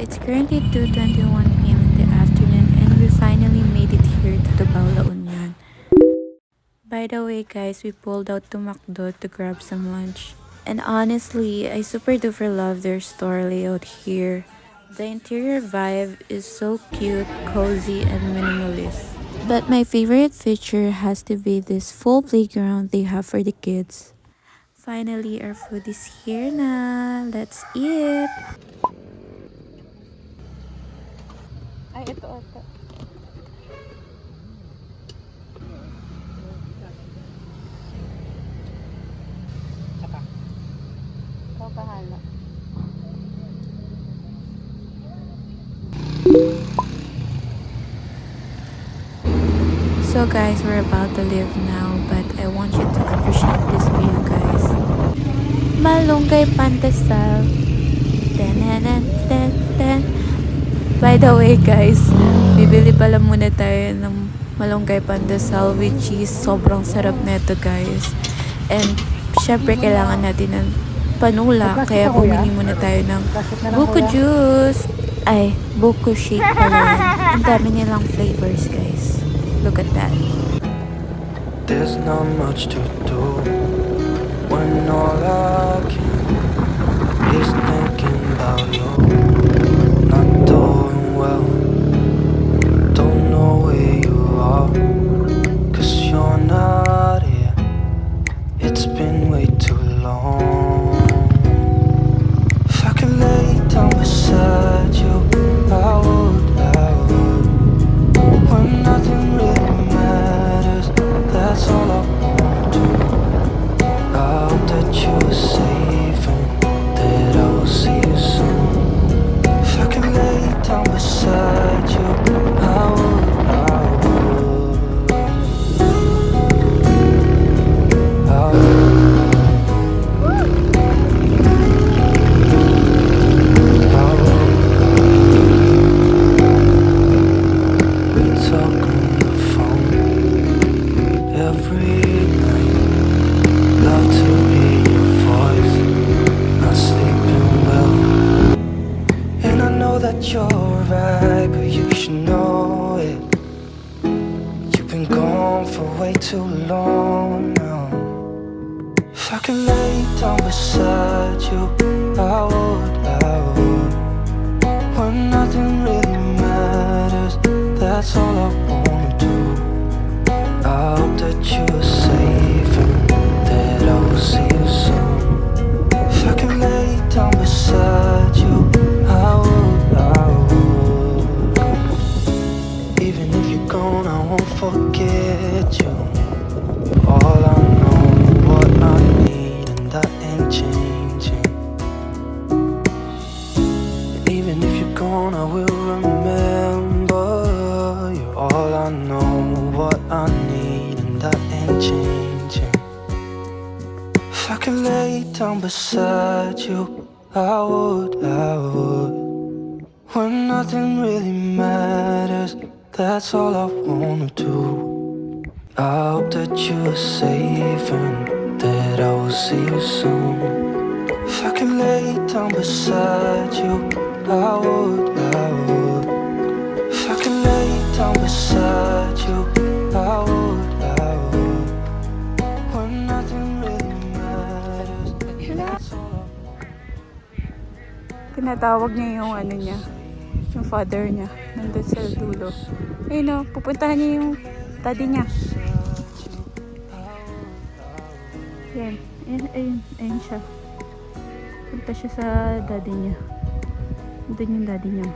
it's currently 2:21 p.m. in the afternoon and we finally made it here to Tubao, La Union. By the way guys, we pulled out to McDo to grab some lunch. And honestly, I super duper love their store layout here. The interior vibe is so cute, cozy, and minimalist. But my favorite feature has to be this full playground they have for the kids. Finally, our food is here na. Let's eat! Ay, ito. Ikaw bahala. So guys, we're about to leave now, but I want you to appreciate this view guys. Malunggay Pandesal. Ten. By the way guys, bibili pala muna tayo ng malunggay pandesal with cheese. Sobrang sarap nito guys. And syempre kailangan natin ng panula, kaya bumili muna tayo ng buko juice. Ay, buko shake pala yan. Ang dami nilang flavors guys. Look at that. There's not much to do when all I can is thinking about you. Not doing well, don't know where you are, 'cause you're not here. It's been way too long. If I could lay down beside you, I would. When nothing really matters, that's all I want to do. I hope that you're safe and that I will see you soon. If I could lay down beside you, I would. We talk on the phone every night. Love to hear your voice. Not sleeping well, and I know that you're right, but you should know it. You've been gone for way too long now. If I could lay down beside you, I would. When nothing really matters, that's all I wanna do. I hope that you're safe and that I will see you soon. If I could lay down beside you, I would. Even if you're gone, I won't forget you. You're all I know, what I need, and that ain't changing. And even if you're gone, I will remember. You're all I know, what I need, and that ain't changing. If I could lay down beside you, I would. When nothing really matters, that's all I wanna do. I hope that you're safe and that I will see you soon. If I could lay down beside you, I would. If I could lay down beside you, I would. When nothing really matters, that's all I. Tinatawag niya yung ano niya, yung father niya, nandun sa dulo. Ayun o, pupuntahan niya yung daddy niya. Yan, ayun siya. Punta siya sa daddy niya. Nandun yung daddy niya.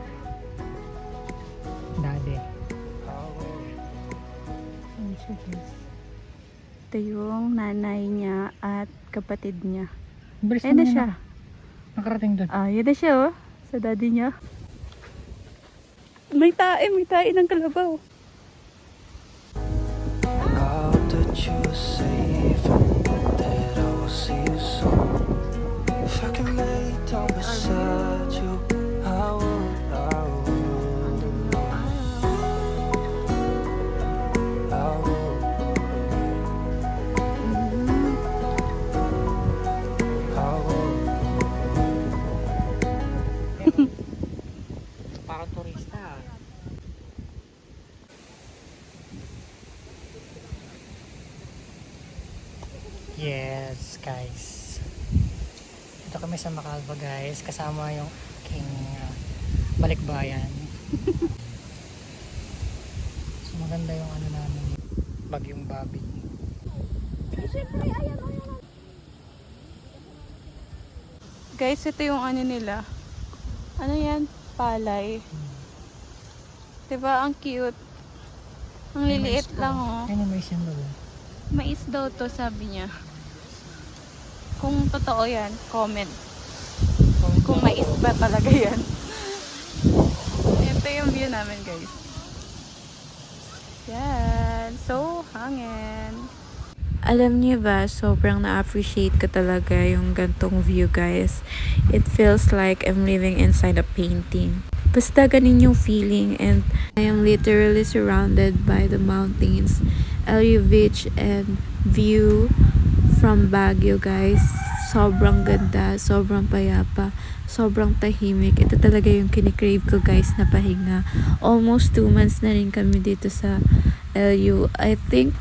Daddy. Ayun siya guys. Ito yung nanay niya at kapatid niya. Bilis Ayun na naman siya. Nakarating doon. Yun na siya oh. Sa daddy niya. May tae ng kalabaw. I hope that you're safe and that I will see you soon. If I could lay down beside you, I would. kami sa Macalva guys, kasama yung king balikbayan. So maganda yung ano namin, bagyong Bobby. Guys, ito yung ano nila. Ano yan? Palay. Diba? Ang cute. Ang liliit lang oh. Ano may siya ba? Mais daw to, sabi niya. Kung totoo yan, comment. Kung mais ba talaga yan. Ito yung view namin guys. Yan. So, hangin. Alam niyo ba, sobrang na-appreciate ko talaga yung gantong view, guys. It feels like I'm living inside a painting. Basta ganin yung feeling, and I am literally surrounded by the mountains, LU Beach, and view from Baguio, guys. Sobrang ganda, sobrang payapa, sobrang tahimik. Ito talaga yung kinikrave ko, guys, na pahinga. Almost 2 months na rin kami dito sa LU. I think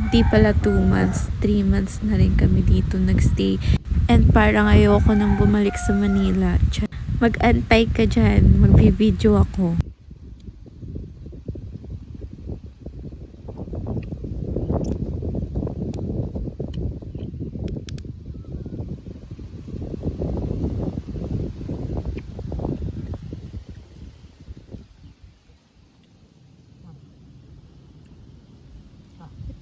di pala 2 months, 3 months na rin kami dito nagstay. And parang ayoko nang bumalik sa Manila. Mag-antay ka dyan, magbi-video ako.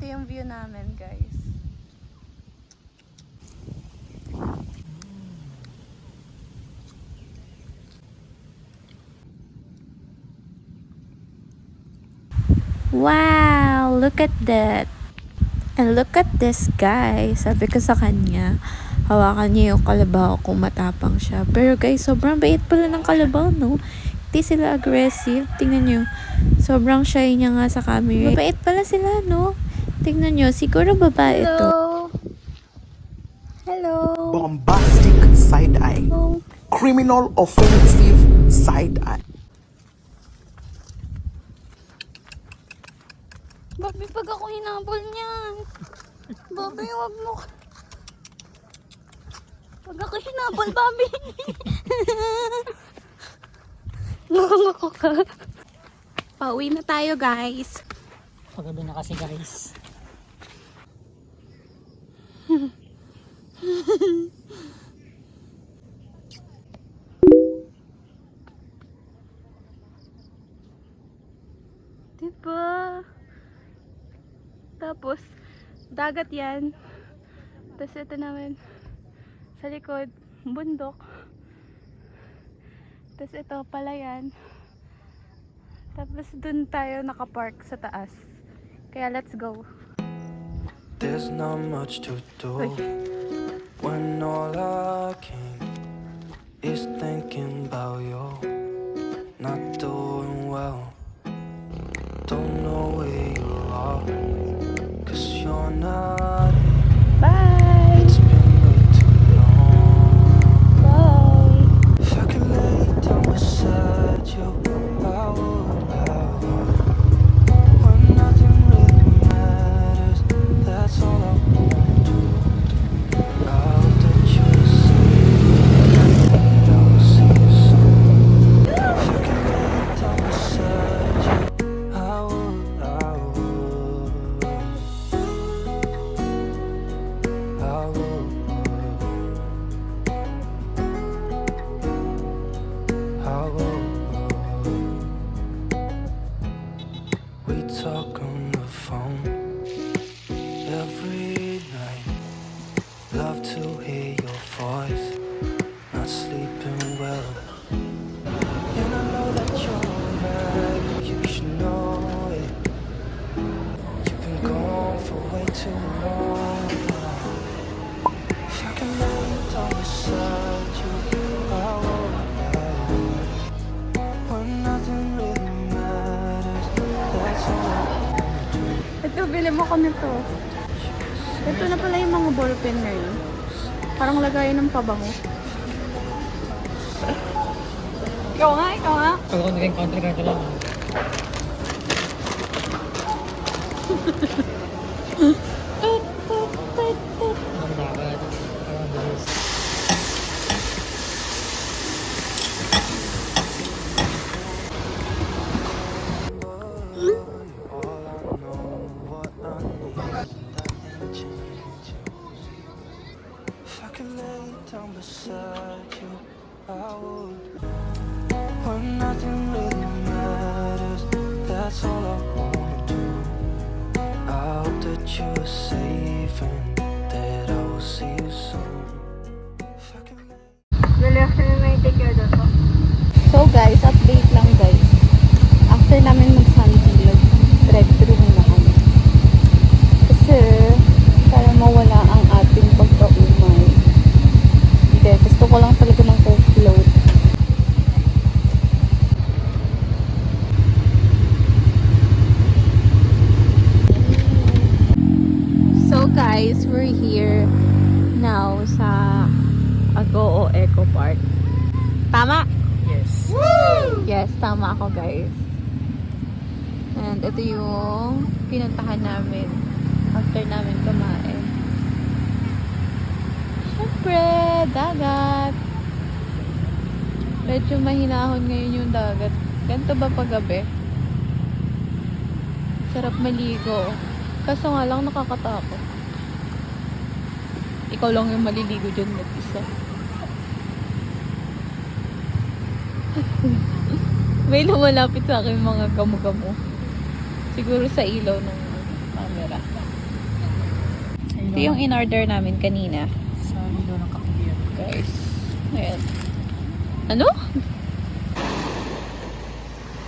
Ito yung view namin guys. Wow! Look at that! And look at this guy. Sabi ko sa kanya, hawakan niya yung kalabaw kung matapang siya. Pero guys, sobrang bait pala ng kalabaw, no? Hindi sila aggressive. Tingnan nyo. Sobrang shy niya nga sa camera. Mabait pala sila, no? Tingnan nyo. Siguro babae ito. Hello! Bombastic side eye. Criminal offensive side eye. Bobby, pag ako hinabol niyan. Bobby, wag mo. Pag ako hinabol, Bobby. Ngoko ka. Pauwi na tayo, guys. Paggabi na kasi guys. Diba? Tapos, dagat yan. Tapos ito naman, sa likod, bundok. Tapos ito, palayan. Tapos dun tayo nakapark sa taas. Kaya let's go. There's not much to do when all I can is thinking about you. Not doing well, don't know where you are, 'cause you're not here. Bye! It's been way too long. Bye! If I could lay down beside you, I would. When nothing really matters, that's all I wanna do. I hope that you're safe, that I will see you soon. If I could lay down beside you, I would. I would. I would. We talk on the phone every night. Love to hear your voice. Not sleeping well, and I know that you're right. You should know it. You've been gone for way too long. If I can lay down beside you, I would. When nothing really matters, that's all I wanna do. Ito, bili mo ko nito. Ito na pala yung mga ballpen ngayon. Parang lagayan ng pabango. Ikaw nga, ikaw nga. Pag ako naging country card lang. Ang dagat. Parang bilis. down beside you, I would. When nothing really matters, that's all I wanna do. I hope that you're safe and that I will see you soon. If I can So guys, update lang guys. After namin mag-sunville, drive-thru na kami. Kasi, para mawala ang ating pagkaumay. Hindi, gusto ko lang talaga ng co-float. So guys, we're here now sa Agoo Eco Park. Tama? Yes. Yes, tama ako guys. And ito yung pinuntahan namin after namin kumain. Siyempre, dagat. Medyo mahinahon ngayon yung dagat. Ganito ba paggabi? Sarap maligo. Kaso nga lang nakakatakot. Ikaw lang yung maliligo dyan mag-isa. May lumalapit sa akin mga gamo-gamo. Siguro sa ilaw ng camera. Ito yung in-order namin kanina. Sa hilo ng kakilyan. Guys. Ayan. Ano?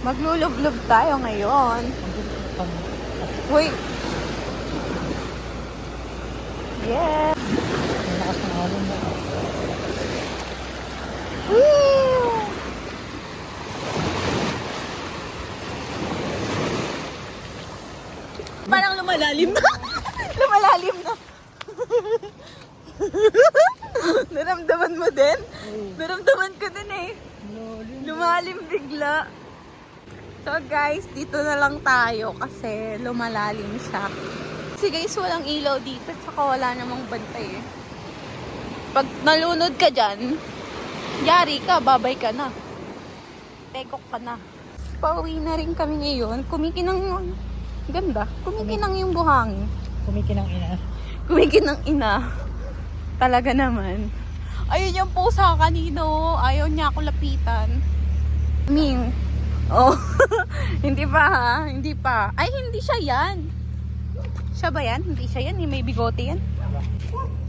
Maglulublob tayo ngayon. Uy! Yeah! Ang lakas ng alon mo. Woo! Parang lumalalim na. Lumalalim na. Naramdaman mo din? Naramdaman ko din eh. Lumalim bigla. So guys, dito na lang tayo kasi lumalalim siya. Kasi guys, walang ilaw dito at saka wala namang bantay eh. Pag nalunod ka dyan, yari ka, babay ka na. Tekok ka na. Pauwi na rin kami ngayon. Kumikinang yung ganda. Kumikinang yung buhangin. Kumikinang ina. Kumikinang ina. Talaga naman. Ayun yung pusa kanino. Ayaw niya ako lapitan. Ming. Oh. Hindi pa ha? Hindi pa. Ay, hindi siya yan. Siya ba yan? Hindi siya yan. May bigote yan.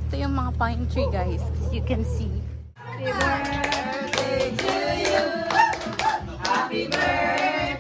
Ito yung mga pine tree guys. As you can see. Happy birthday to you. Happy birthday.